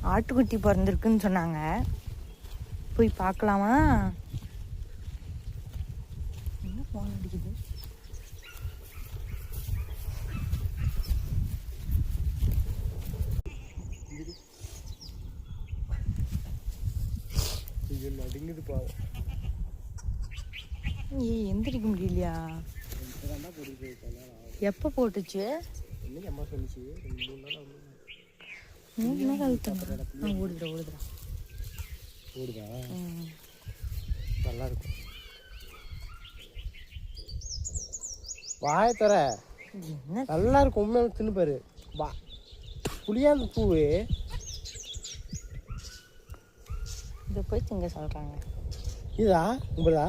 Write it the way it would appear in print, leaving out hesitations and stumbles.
ஆட்டுக்குட்டி பிறந்திருக்குன்னு சொன்னாங்க. போய் பார்க்கலாமா? என்ன ஃபோன் அடிக்குது? எந்திரிக்க முடியலையா? எப்போ போட்டுச்சு? 3 நாள் ஆகுது. ஓடுதுடா. நல்லா இருக்கும். வாய தர நல்லா இருக்கும். உண்மையாக தின்னு பாரு. வா புளியாந்த பூவு இதை போய் திங்க சொல்கிறாங்க. இதா உங்களா?